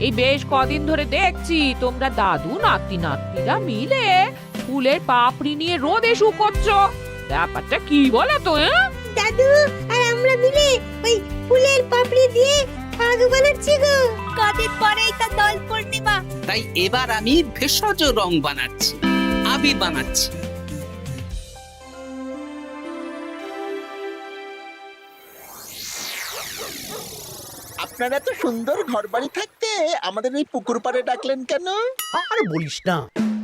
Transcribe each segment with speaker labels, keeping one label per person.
Speaker 1: এই বেশ কদিন ধরে দেখছি তোমরা দাদু নাতি নাতনিরা মিলে ফুলের পাপড়ি নিয়ে রোদে শুকোচ্ছ। ব্যাপারটা কি বলো তো?
Speaker 2: দাদু আর আমরা মিলে ওই ফুলের পাপড়ি দিয়ে আগুন বানাচ্ছি গো। কদিন পরেই তো দোল পূর্ণিমা,
Speaker 3: তাই এবার আমি ভেষজ রং বানাচ্ছি, আবির বানাচ্ছি।
Speaker 4: আপনারা এত সুন্দর ঘরবাড়ি থাকতে আমাদের এই পুকুর পাড়ে ডাকলেন কেন?
Speaker 5: আর বলিস না,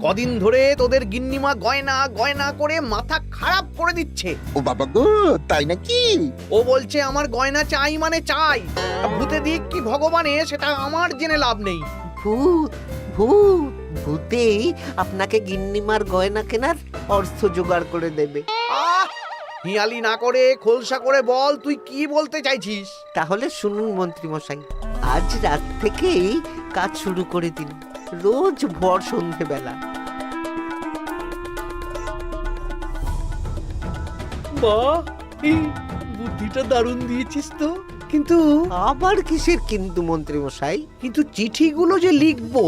Speaker 5: কদিন ধরে তোদের গিন্নিমা গয়না গয়না করে মাথা খারাপ করে দিচ্ছে।
Speaker 4: ও বাবা গো, তাই নাকি?
Speaker 5: ও বলছে আমার গয়না চাই মানে চাই। ভূতে দিক কি ভগবানে সেটা আমার জেনে লাভ নেই।
Speaker 6: ভূত ভূত ভূতেই আপনাকে গিন্নিমার গয়না কেনার অর্থ জোগাড় করে দেবে।
Speaker 5: আহ, হিয়ালি না করে খোলসা করে বল তুই কি বলতে চাইছিস।
Speaker 6: তাহলে শুনুন মন্ত্রী মশাই, আজ রাত থেকেই কাজ শুরু করে দিন, রোজ ভর সন্ধেবেলা।
Speaker 5: বাহ, এই বুদ্ধিটা দারুণ দিয়েছিস তো। কিন্তু
Speaker 6: আবার কিসের কিন্তু মন্ত্রী মশাই?
Speaker 5: কিন্তু চিঠিগুলো যে লিখবো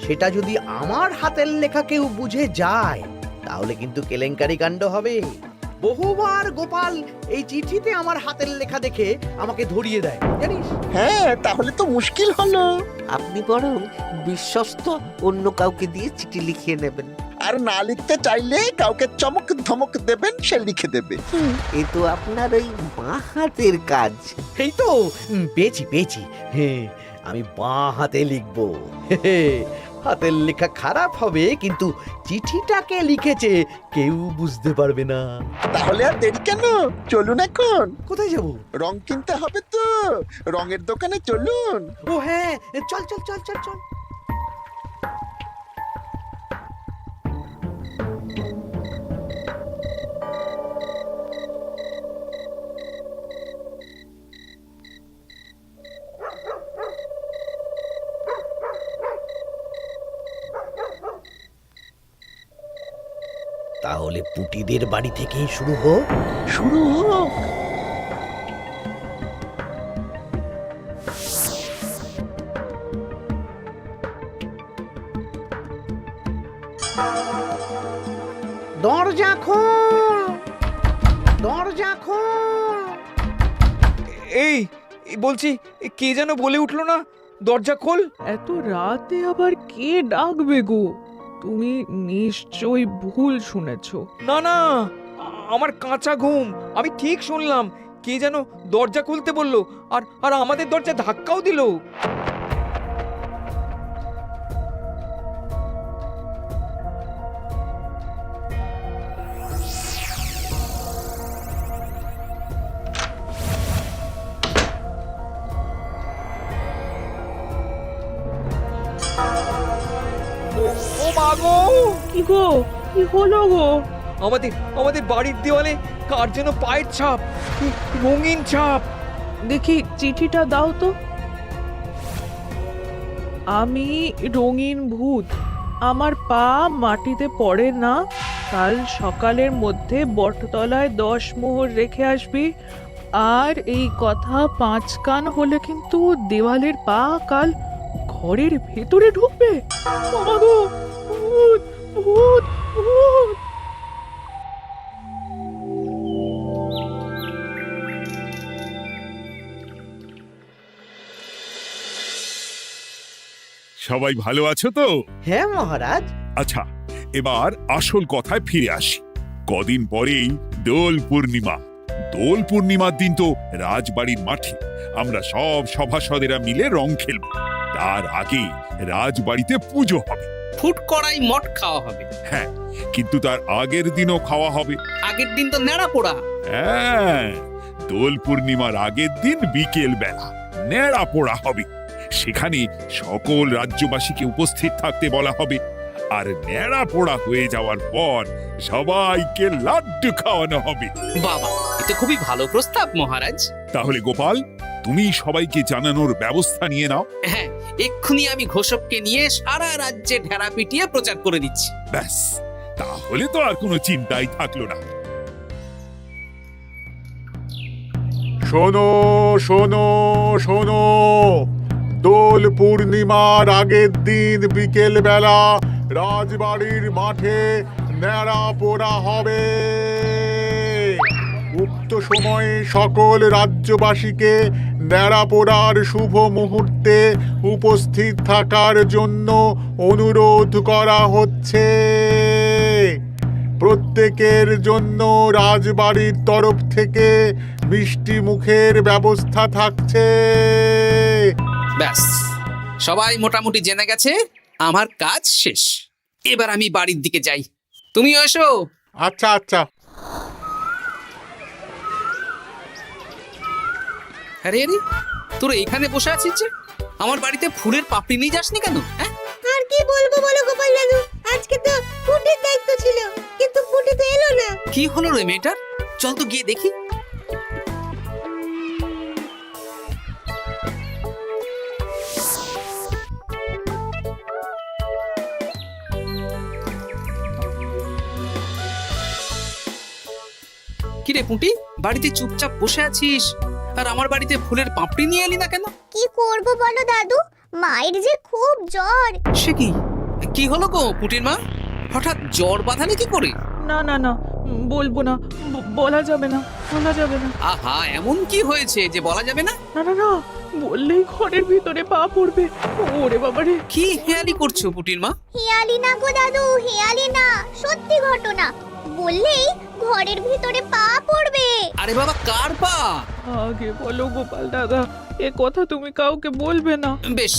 Speaker 5: সেটা যদি আমার হাতের লেখা কেউ বুঝে যায় তাহলে কিন্তু কেলেঙ্কারি কাণ্ড হবে। বহুবার গোপাল এই চিঠিতে আমার হাতের লেখা দেখে আমাকে ধরিয়ে দেয় জানিস।
Speaker 4: হ্যাঁ, তাহলে তো মুশকিল হলো।
Speaker 6: আপনি বরং বিশ্বস্ত অন্য কাউকে দিয়ে চিঠি লিখিয়ে নেবেন।
Speaker 4: আর না লিখতে চাইলে কাউকে চমক ধমক দেবেন, সে লিখে দেবে।
Speaker 6: এ তো আপনার ওই বাঁ হাতের কাজ।
Speaker 5: এই তো পেয়েছি পেয়েছি। হ্যাঁ, আমি বাঁ হাতে লিখবো। হাতের লেখা খারাপ হবে কিন্তু চিঠিটাকে লিখেছে কেউ বুঝতে পারবে না।
Speaker 4: তাহলে আর দেরি কেন, চলুন এখন।
Speaker 5: কোথায় যাব?
Speaker 4: রং কিনতে হবে তো, রঙের দোকানে চলুন।
Speaker 5: ও হ্যাঁ, চল চল চল চল চল। তাহলে পুটিদের বাড়ি থেকেই শুরু হোক।
Speaker 4: শুরু হোক।
Speaker 5: দরজা খোল, দরজা খোল।
Speaker 7: এই বলছি, কে যেন বলে উঠলো না, দরজা খোল।
Speaker 1: এত রাতে আবার কে ডাকবে গো? তুমি নিশ্চয়ই ভুল শুনেছো।
Speaker 7: না না, আমার কাঁচা ঘুম, আমি ঠিক শুনলাম। কে যেন দরজা খুলতে বললো, আর আর আমাদের দরজা ধাক্কাও দিল। ও মা গো!
Speaker 1: কি গো, কি হলো গো?
Speaker 7: আমাদের আমাদের বাড়ির দেওয়ালে কার যেন পায়ের ছাপ, কি রঙিন ছাপ।
Speaker 1: দেখি চিঠিটা দাও তো। আমি রঙিন ভূত, আমার পা মাটিতে পড়ে না। কাল সকালের মধ্যে বটতলায় 10 মোহর রেখে আসবি। আর এই কথা 5 কান হলে কিন্তু দেওয়ালের পা কাল ঘরের ভেতরে ঢুকবে। ও মা গো, ভূত ভূত ভূত!
Speaker 8: সবাই ভালো আছো তো?
Speaker 5: হ্যাঁ মহারাজ।
Speaker 8: আচ্ছা, এবার আসল কথায় ফিরে আসি। কদিন পরেই দোল পূর্ণিমা। দোল পূর্ণিমার দিন তো রাজবাড়ির মাঠে আমরা সব সভাসদেরা মিলে রং খেলব। তার আগে রাজবাড়িতে পুজো হবে।
Speaker 3: ফুট কড়াই মট খাওয়া হবে।
Speaker 8: হ্যাঁ, কিন্তু তার আগের দিনও খাওয়া হবে।
Speaker 3: আগের দিন তো নেড়া পোড়া।
Speaker 8: হ্যাঁ, দোল পূর্ণিমার আগের দিন বিকেল বেলা নেড়া পোড়া হবে। সেখানে সকল রাজ্যবাসীকে উপস্থিত থাকতে বলা হবে। আর নেড়া পোড়া হয়ে যাওয়ার পর সবাইকে লাড্ডু খাওয়ানো হবে।
Speaker 3: বাবা, এটা খুবই ভালো প্রস্তাব মহারাজ।
Speaker 8: তাহলে গোপাল, তুমি সবাইকে জানানোর ব্যবস্থা নিয়ে নাও।
Speaker 3: হ্যাঁ, এক্ষুনি আমি ঘোষককে নিয়ে সারা রাজ্যে ঢেরা পিটিয়ে প্রচার করে দিচ্ছি।
Speaker 8: ব্যাস, তাহলে তো আর কোনো চিন্তাই থাকলো না।
Speaker 9: শোনো শোনো শোনো, দোল পূর্ণিমার আগের দিন বিকেল বেলা রাজবাড়ির মাঠে ন্যাড়া পোড়া হবে। উক্ত সময়ে সকল রাজ্যবাসীকে ন্যাড়া পোড়ার শুভ মুহূর্তে উপস্থিত থাকার জন্য অনুরোধ করা হচ্ছে। প্রত্যেকের জন্য রাজবাড়ির তরফ থেকে মিষ্টি মুখের ব্যবস্থা থাকছে।
Speaker 3: ব্যাস, সবাই মোটামুটি জেনে গেছে আমার কাজ শেষ। এবার আমি বাড়ির দিকে যাই, তুমিও এসো।
Speaker 9: আচ্ছা আচ্ছা।
Speaker 3: আরে আরে, তোরা এখানে বসে আছিস যে? আমার বাড়িতে ফুলের পাপড়ি নিয়ে যাসনি কেন? হ্যাঁ,
Speaker 2: আর কি বলবো বলো গোপাল দাদু, আজকে তো পুটির দায়িত্ব ছিল, কিন্তু পুটি তো এলো না।
Speaker 3: কি হলো রে মেয়েটার? চল তো গিয়ে দেখি। কিরে পুঁটি, বাড়িতে চুপচাপ বসে আছিস আর আমার বাড়িতে ফুলের পাপড়ি নিয়ে এলি না কেন?
Speaker 2: কি করব বলো দাদু, মায়ের যে খুব জ্বর।
Speaker 3: সে কি, কি হলো গো পুঁটির মা? হঠাৎ জ্বর বাঁধালে কি করে?
Speaker 1: না না না, বলবো না, বলা যাবে না, বলা যাবে না।
Speaker 3: আহা, এমন কি হয়েছে যে বলা যাবে না?
Speaker 1: না না না, বললেই ঘরের ভিতরে পা পড়বে। ওরে বাবারে!
Speaker 3: কি হেয়ালি করছো পুঁটির মা?
Speaker 2: হেয়ালি না গো দাদু, হেয়ালি না, সত্যি ঘটনা। বললেই ঘরের ভিতরে পা পড়বে।
Speaker 3: আরে বাবা, কার পা?
Speaker 1: আগে বলো গোপাল দাদা, এ কথা তুমি কাউকে বলবে না।
Speaker 3: বেশ,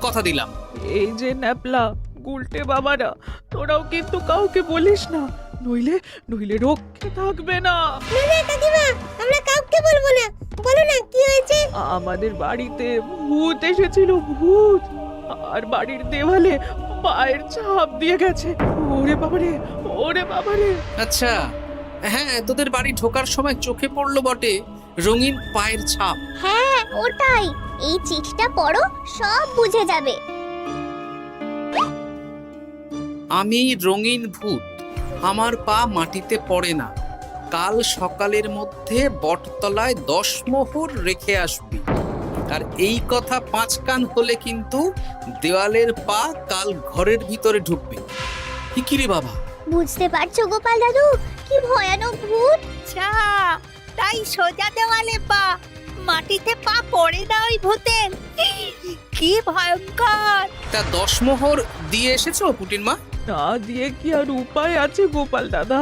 Speaker 3: কথা দিলাম।
Speaker 1: এই যে ন্যাপলা গুলটে বাবারা, তোরাও কিন্তু কাউকে বলিস না, নইলে নইলে রক্ষে থাকবে না।
Speaker 2: না কাকিমা, আমরা কাউকে বলবো না। বলো না কি হয়েছে?
Speaker 1: আমাদের বাড়িতে ভূত এসেছিল, ভূত, আর বাড়ির দেওয়ালে পায়ের ছাপ দিয়ে গেছে। ওরে বাবারে, ওরে বাবারে!
Speaker 3: আচ্ছা, হ্যাঁ, তোদের বাড়ি ঢোকার সময় চোখে পড়লো বটে রঙিন পায়ের ছাপ।
Speaker 2: হ্যাঁ ওটাই, এই চিঠিটা পড়ো, সব বুঝে যাবে।
Speaker 3: আমি রঙিন ভূত, আমার পা মাটিতে পড়ে না। কাল সকালের মধ্যে বটতলায় 10 মোহর রেখে আসবি। আর এই কথা 5 কান হলে কিন্তু দেওয়ালের পা কাল ঘরের ভিতরে ঢুকবে। কি রে বাবা?
Speaker 2: বুঝতে পারছো গোপাল দাদু, কি ভয়ানক ভূত। আচ্ছা, তাই সোজা দেওয়ালে পা, মাটিতে পা পড়ে না ওই ভূতের। কি ভয়ঙ্কর!
Speaker 3: তা 10 মোহর দিয়ে এসেছো পুটির মা?
Speaker 1: না দিয়ে কি আর উপায় আছে গোপাল দাদা?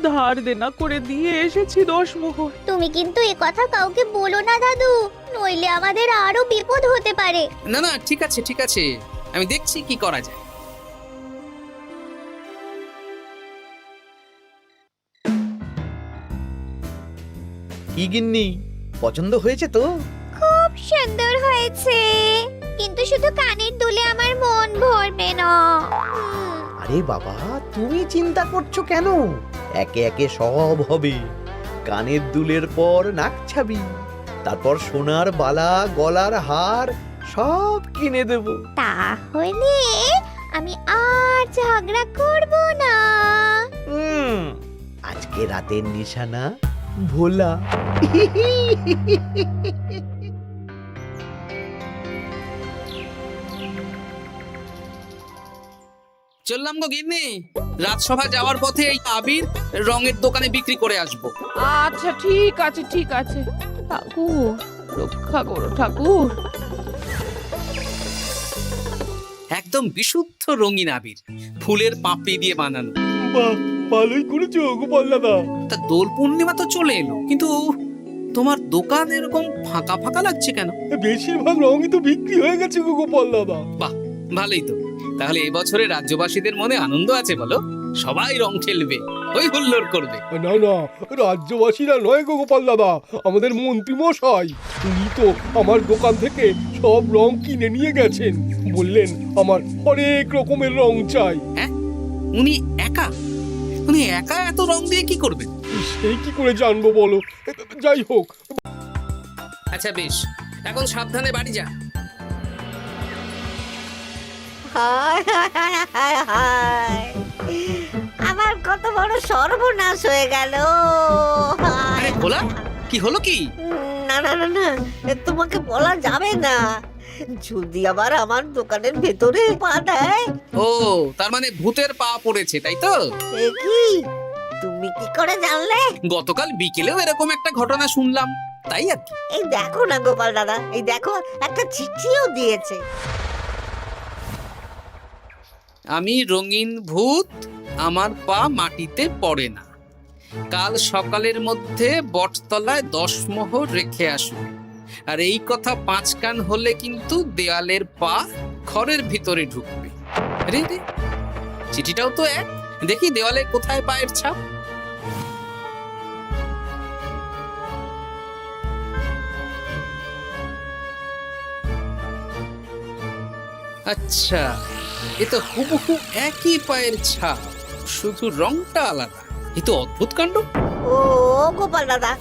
Speaker 1: ধার দেনা করে দিয়ে এসেছি 10 মোহর।
Speaker 2: তুমি কিন্তু এ কথা কাউকে বলো না দাদু, নইলে আমাদের আরো বিপদ হতে পারে।
Speaker 3: না না, ঠিক আছে ঠিক আছে, আমি দেখছি কি করা যায়।
Speaker 5: কি গিন্নি, পছন্দ হয়েছে তো?
Speaker 2: খুব সুন্দর হয়েছে, কিন্তু শুধু কানের দুলে আমার মন ভরবে না।
Speaker 5: আরে বাবা, তুমি চিন্তা করছো কেন? একে একে সব হবে। কানের দুলের পর নাক ছাবি, তারপর সোনার বালা, গলার হার সব কিনে দেব।
Speaker 2: তাহলে আমি আর ঝগড়া করব না।
Speaker 5: আজকে রাতের নিশানা ভোলা।
Speaker 3: চললাম গো গিন্নি, রাজসভা যাওয়ার পথে এই আবির রঙের দোকানে বিক্রি করে আসবো।
Speaker 1: আচ্ছা ঠিক আছে, ঠিক আছে। ঠাকুর রক্ষা করো ঠাকুর।
Speaker 3: একদম বিশুদ্ধ রঙিন আবির, ফুলের পাপড়ি দিয়ে বানানো।
Speaker 7: বাহ, ভালোই করেছো গোপাল দাদা।
Speaker 3: তা দোল পূর্ণিমা তো চলে এলো, কিন্তু তোমার দোকান এরকম ফাঁকা ফাঁকা লাগছে কেন?
Speaker 7: বেশিরভাগ রঙই তো বিক্রি হয়ে গেছে গো গোপাল দাদা।
Speaker 3: বাহ, ভালোই তো। তাহলে এবছরে রাজ্যবাসীদের মনে আনন্দ আছে বলো? সবাই রং খেলবে, ওই হুল্লোড় করবে।
Speaker 7: না না, রাজ্যবাসীরা নয় গো গোপাল দাদা, আমাদের মন্ত্রী মশাই, উনি তো আমার দোকান থেকে সব রং কিনে নিয়ে গেছেন। বললেন আমার অনেক রকমের রং চাই।
Speaker 3: হ্যাঁ, উনি একা? উনি একা এত রং দিয়ে কি করবেন?
Speaker 7: সেই কি করে জানবো বলো? যাই হোক।
Speaker 3: আচ্ছা বেশ, এখন সাবধানে বাড়ি যা।
Speaker 2: আমার কত বড় সর্বনাশ হয়ে গেল।
Speaker 3: আরে ভোলা, কি হলো কি?
Speaker 6: না না না না, তোমাকে বলা যাবে না। যদি আবার আমার দোকানের ভেতরে পা দেয়।
Speaker 3: ও, তার মানে ভূতের পা পড়েছে, তাই তো?
Speaker 6: এ কি, তুমি কি করে জানলে?
Speaker 3: গতকাল বিকেলেও এরকম একটা ঘটনা শুনলাম, তাই আর কি।
Speaker 6: এই দেখো না গোপাল দাদা, এই দেখো একটা চিঠিও দিয়েছে।
Speaker 3: আমি রঙিন ভূত, আমার পা মাটিতে পড়ে না, কাল সকালের মধ্যে বটতলায় 10 মোহর রেখে আসবে। আর এই কথা 5 কান হলে কিন্তু দেওয়ালের পা ঘরের ভিতরে ঢুকবে। রে রে, চিঠিটাও তো এক। দেখি দেওয়ালে কোথায় পায়ের ছাপ। আচ্ছা, এ তো হুবহু একই পায়ের ছাপ, শুধু রংটা আলাদা। এ তো অদ্ভুত কাণ্ড।
Speaker 6: ও গোপাল দাদা,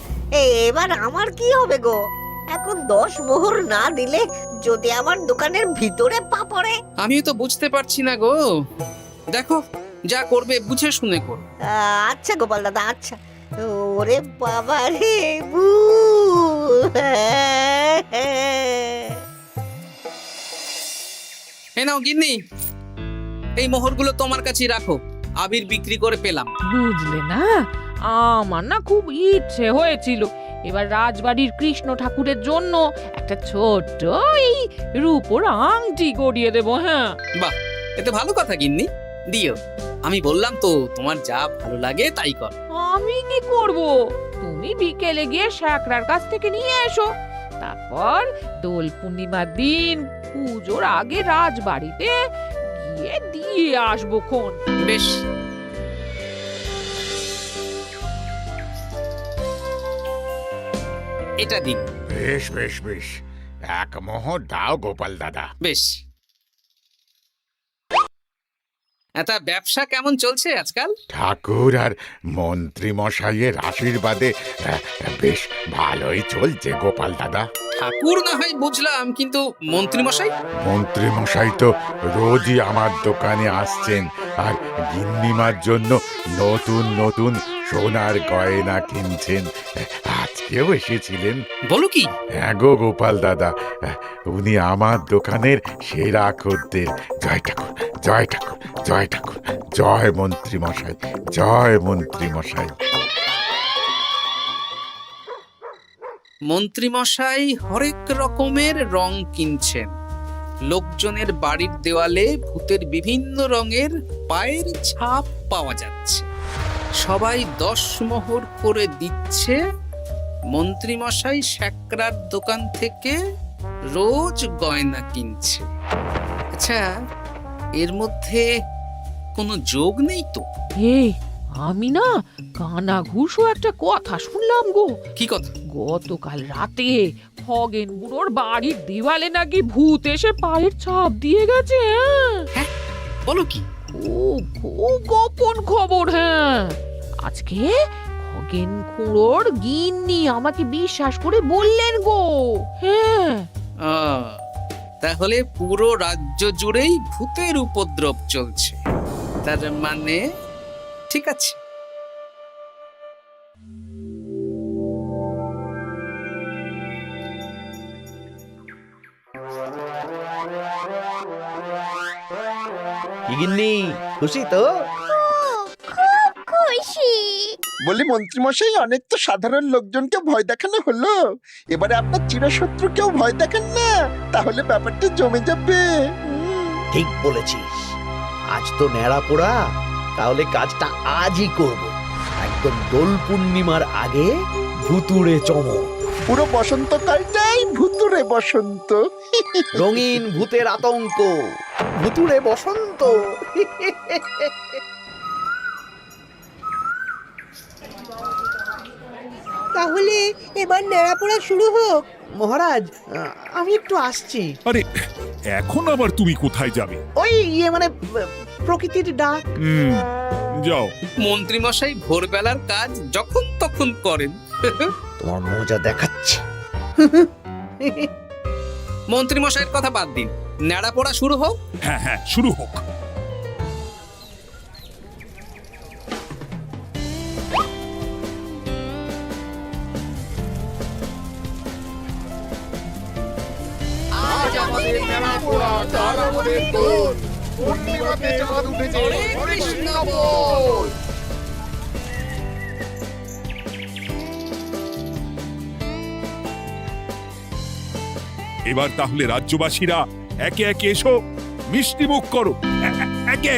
Speaker 6: এবার আমার কি হবে গো? এখন 10 মোহর না দিলে যদি আমার দোকানের ভিতরে পা পড়ে?
Speaker 3: আমিও তো বুঝতে পারছি না গো। দেখো, যা করবে বুঝে শুনে করো।
Speaker 6: আচ্ছা গোপাল দাদা, আচ্ছা। ওরে বাবা রে,
Speaker 3: এই নাও গিন্নি, এই মোহরগুলো তোমার কাছেই রাখো, আবির বিক্রি করে পেলাম।
Speaker 10: বুঝলে না, আমার না খুব ইচ্ছে হয়েছিল এবার রাজবাড়ির কৃষ্ণ ঠাকুরের জন্য একটা ছোট্ট এই রূপোর আংটি গড়িয়ে দেব। হ্যাঁ,
Speaker 3: বাহ, এতে ভালো কথা গিন্নি, দিও। আমি বললাম তো, তোমার যা ভালো লাগে তাই কর।
Speaker 10: আমি কি করব? তুমি বিকেলে গিয়ে শ্যাকরার কাছ থেকে নিয়ে এসো, তারপর দোল পূর্ণিমার দিন পুজোর আগে রাজবাড়িতে গিয়ে দিয়ে আসবো খন।
Speaker 3: বেশ, এটা দিন।
Speaker 9: বেশ বেশ বেশ, 1 মোহর দাও গোপাল দাদা।
Speaker 3: বেশ। তা ব্যবসা কেমন চলছে আজকাল?
Speaker 9: ঠাকুর আর মন্ত্রী মশাইয়ের আশীর্বাদে বেশ ভালোই চলছে গোপাল দাদা।
Speaker 3: ঠাকুর না হয় বুঝলাম, কিন্তু মন্ত্রী মশাই?
Speaker 9: মন্ত্রী মশাই তো রোজই আমার দোকানে আসছেন আর গিন্নিমার জন্য নতুন নতুন সোনার গয়না কিনছেন। আজকেও এসেছিলেন।
Speaker 3: বলো কি?
Speaker 9: হ্যাঁ গো গোপাল দাদা, উনি আমার দোকানের সেরা খদ্দের। জয় ঠাকুর, জয় ঠাকুর, জয় ঠাকুর, জয় মন্ত্রী মশাই, জয় মন্ত্রী মশাই।
Speaker 3: মন্ত্রী মশাই হরেক রকমের রং কিনছেন। লোকজনের বাড়ির দেওয়ালে ভূতের বিভিন্ন রঙের পায়ের ছাপ পাওয়া যাচ্ছে। সবাই 10 মোহর করে দিচ্ছে। মন্ত্রী মশাই শ্যাকরার দোকান থেকে রোজ গয়না কিনছে। আচ্ছা, এর মধ্যে কোনো যোগ নেই তো?
Speaker 10: এই, আমি না কানা ঘুষো একটা কথা শুনলাম গো।
Speaker 3: কি কথা?
Speaker 10: গতকাল রাতে খগেন বুড়োর বাড়ির দেওয়ালে নাকি ভূত এসে পায়ের ছাপ দিয়ে গেছে।
Speaker 3: হ্যাঁ, বলো কি?
Speaker 10: খুব গোপন খবর। হ্যাঁ, আজকে খগেন খুড়োর গিন্নি আমাকে বিশ্বাস করে বললেন গো। হ্যাঁ,
Speaker 3: তাহলে পুরো রাজ্য জুড়েই ভূতের উপদ্রব চলছে। তার মানে ঠিক আছে।
Speaker 5: কি গিন্নি, খুশি তো?
Speaker 2: খুব খুশি।
Speaker 4: বলি মন্ত্রী মশাই, অনেক তো সাধারণ লোকজনকে ভয় দেখানো হলো, এবারে আপনার চিরশত্রুকেও ভয় দেখান না, তাহলে ব্যাপারটা জমে যাবে।
Speaker 5: ঠিক বলেছিস, আজ তো ন্যাড়া পোড়া, তাহলে কাজটা আজই করব। একদম দোল পূর্ণিমার আগে ভুতুড়ে চমক।
Speaker 4: পুরো বসন্তকালটাই ভুতুরে বসন্ত।
Speaker 5: রঙিন ভূতের আতঙ্ক, ভুতুড়ে বসন্ত।
Speaker 6: তাহলে এবার নেড়াপোড়া শুরু হোক।
Speaker 5: মহারাজ, আমি একটু আসছি।
Speaker 8: আরে, এখন আবার তুমি কোথায় যাবে?
Speaker 5: ওই মানে প্রকৃতির ডাক।
Speaker 8: যাও।
Speaker 3: মন্ত্রী মশাই ভোরবেলার কাজ যখন তখন করেন।
Speaker 5: তোমার মজা দেখাচ্ছে।
Speaker 3: মন্ত্রী মশাইয়ের কথা বাদ দিন, ন্যাড়া পড়া শুরু হোক।
Speaker 8: হ্যাঁ হ্যাঁ, শুরু হোক।
Speaker 5: আজ
Speaker 9: আমাদের নেড়া পোড়া, কাল আমাদের দোল। পূর্ণিমাতে চাঁদ উঠেছে,
Speaker 3: হরে কৃষ্ণ বল।
Speaker 8: এবার তাহলে রাজ্যবাসীরা একে একে এসো, মিষ্টি মুখ করো। একে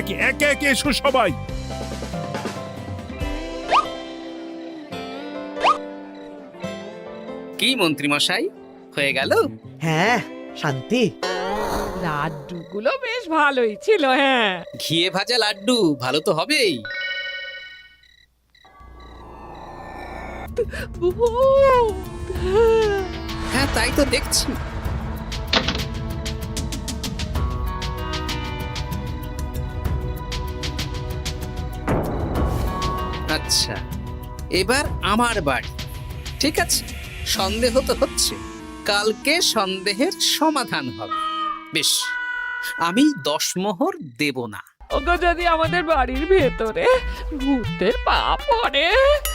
Speaker 8: একে এসো সবাই।
Speaker 3: কি মন্ত্রী মশাই, হয়ে গেল?
Speaker 5: হ্যাঁ, শান্তি।
Speaker 10: লাড্ডুগুলো বেশ ভালোই ছিল। হ্যাঁ,
Speaker 3: ঘিয়ে ভাজা লাড্ডু ভালো তো হবেই। হ্যাঁ, তাই তো দেখছি। আচ্ছা, এবার আমার বাড়ি। ঠিক আছে, সন্দেহ তো হচ্ছে, কালকে সন্দেহের সমাধান হবে। বেশ, আমি 10 মোহর দেব না।
Speaker 10: ওগো, যদি আমাদের বাড়ির ভেতরে ভূতের পা পড়ে?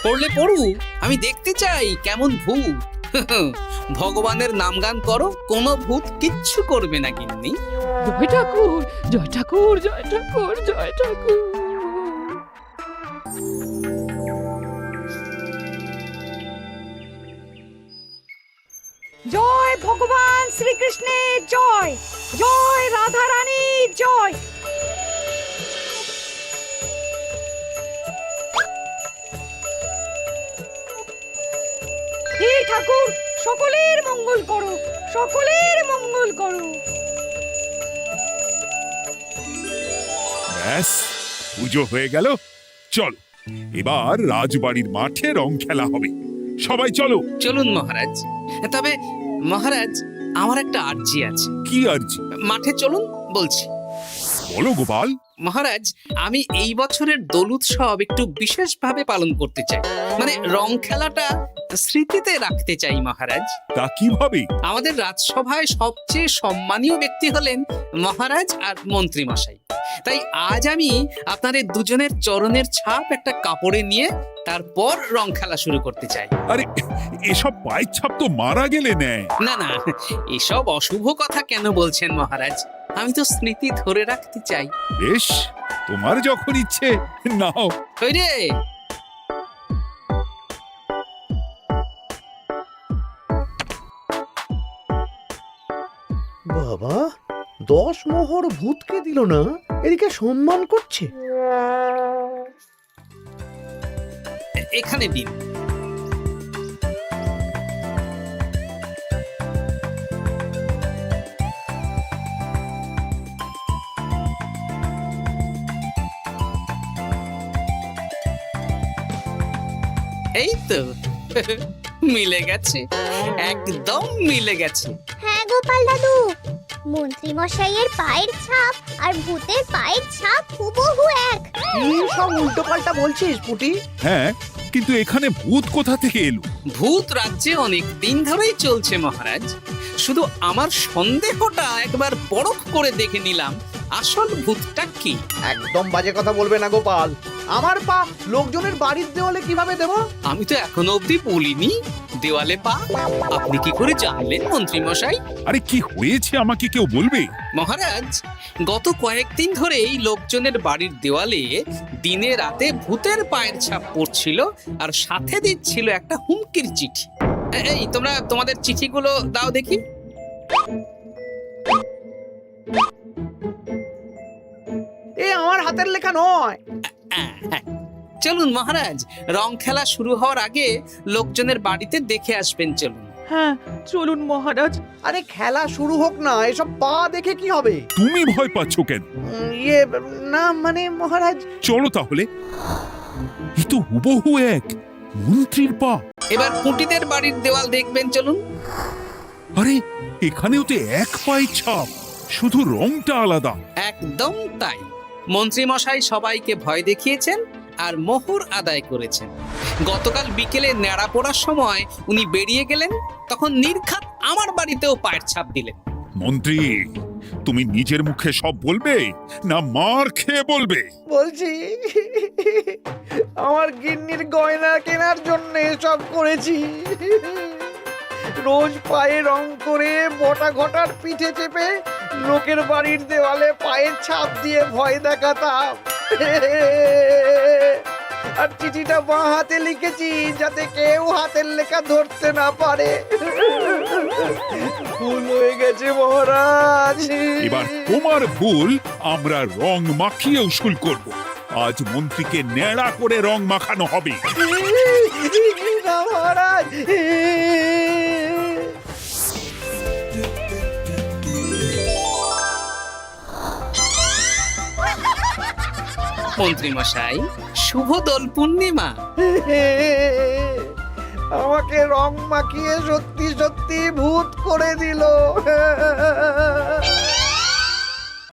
Speaker 3: পড়লে পড়ুক, আমি দেখতে চাই কেমন ভূত। ভগবানের নামগান করো, কোনো ভূত কিচ্ছু করবে না গিন্নি।
Speaker 10: জয় ঠাকুর, জয় ঠাকুর, জয় ঠাকুর, জয় ঠাকুর।
Speaker 2: জয় ভগবান শ্রীকৃষ্ণের জয়, জয় রাধা রানীর জয়। হে ঠাকুর, সকলের মঙ্গল করো, সকলের মঙ্গল করো।
Speaker 8: ব্যাস, পুজো হয়ে গেল। চল, এবার রাজবাড়ির মাঠে রং খেলা হবে। সবাই চলো।
Speaker 3: চলুন মহারাজ। তবে মহারাজ, আমার একটা আর্জি আছে।
Speaker 8: কি আরজি?
Speaker 3: মাঠে চলুন বলছি।
Speaker 8: বলো গোপাল।
Speaker 3: মহারাজ, আমি এই বছরের দোল উৎসব একটু বিশেষভাবে পালন করতে চাই। মানে রং খেলাটা স্মৃতিতে রাখতে চাই মহারাজ।
Speaker 8: তা কিভাবে?
Speaker 3: আমাদের রাজসভায় সবচেয়ে সম্মানীয় ব্যক্তি হলেন মহারাজ আর মন্ত্রী মশাই। তাই আজ আমি আপনাদের দুজনের চরণের ছাপ একটা কাপড়ে নিয়ে তারপর রং খেলা শুরু করতে চাই।
Speaker 8: আরে, এসব পায়ের ছাপ তো মারা গেলে নেয়।
Speaker 3: না না, এসব অশুভ কথা কেন বলছেন মহারাজ? আমি তো স্মৃতি ধরে রাখতে চাই।
Speaker 8: বেশ, তোমার যখন ইচ্ছে নাও।
Speaker 3: ওই রে,
Speaker 5: বাবা, 10 মোহর ভূতকে দিল না, এদিকে সম্মান করছে।
Speaker 3: এখানে দিন। এই তো মিলে গেছে, একদম মিলে গেছে।
Speaker 2: হ্যাঁ গোপাল দাদু, মন্ত্রী মশাইয়ের পায়ের ছাপ আর ভূতের পায়ের ছাপ হুবহু এক।
Speaker 5: কি সব উল্টো পাল্টা বলছিস পুটি?
Speaker 8: হ্যাঁ, কিন্তু এখানে ভূত কোথা থেকে এলো?
Speaker 3: ভূত রাজ্যে অনেক দিন ধরেই চলছে মহারাজ। শুধু আমার সন্দেহটা একবার পরখ করে দেখে নিলাম, আসল ভূতটা কি।
Speaker 5: একদম বাজে কথা বলবে না গোপাল। আমার পা লোকজনের বাড়ির দেওয়ালে কিভাবে দেব?
Speaker 3: আমি তো এখনো অবধি বলিনি দেওয়ালে পা। আপনি কি করে জানলেন মন্ত্রী মশাই?
Speaker 8: আরে, কি হয়েছে আমাকে কেউ বলবে?
Speaker 3: মহারাজ, গত কয়েকদিন ধরেই লোকজনের বাড়ির দেওয়ালে দিনে রাতে ভূতের পায়ের ছাপ পড়ছিল, আর সাথে দিচ্ছিল একটা হুমকির চিঠি। এই, তোমরা তোমাদের চিঠিগুলো দাও দেখি।
Speaker 5: এ আমার হাতের লেখা নয়।
Speaker 3: হ্যাঁ, চলুন মহারাজ, রং খেলা শুরু হওয়ার আগে লোকজনের বাড়িতে দেখে আসবেন। চলুন।
Speaker 1: হ্যাঁ, চলুন মহারাজ।
Speaker 5: আরে খেলা শুরু হোক না, এসব পা দেখে কি হবে?
Speaker 8: তুমি ভয় পাচ্ছ কেন?
Speaker 5: ইয়ে, না মানে মহারাজ।
Speaker 8: চলো তাহলে। এ তো হুবহু এক মন্ত্রীর পা।
Speaker 3: এবার পুঁটিদের বাড়ির দেওয়াল দেখবেন। চলুন।
Speaker 8: আরে, এখানেও তো এক পায়ের ছাপ, শুধু রংটা আলাদা।
Speaker 3: একদম তাই। মন্ত্রী মশাই সবাইকে ভয় দেখিয়েছেন আর মোহর আদায় করেছেন। গতকাল বিকেলে ন্যাড়া পড়ার সময় উনি বেরিয়ে গেলেন, তখন নির্ঘাত আমার বাড়িতেও পায়ের ছাপ দিলেন।
Speaker 8: মন্ত্রী, তুমি নিজের মুখে সব বলবে না মার খেয়ে বলবে?
Speaker 5: বলছি, আমার গিন্নির গয়না কেনার জন্য সব করেছি। রোজ পায়ে রং করে বটা ঘটার পিঠে চেপে লোকের বাড়ির দেওয়ালে পায়ের ছাপ দিয়ে ভয় দেখাতাম। আর চিঠিটা বাঁ হাতে লিখেছি যাতে কেউ হাতের লেখা ধরতে না পারে। ভুল হয়ে গেছে মহারাজ।
Speaker 8: এবার তোমার ভুল আমরা রং মাখিয়ে উসুল করব। আজ মন্ত্রীকে ন্যাড়া করে রং মাখানো হবে।
Speaker 5: না মহারাজ।
Speaker 3: মন্ত্রী মশাই, শুভ দোল পূর্ণিমা।
Speaker 5: আমাকে রং মাখিয়ে সত্যি সত্যি ভূত করে দিল।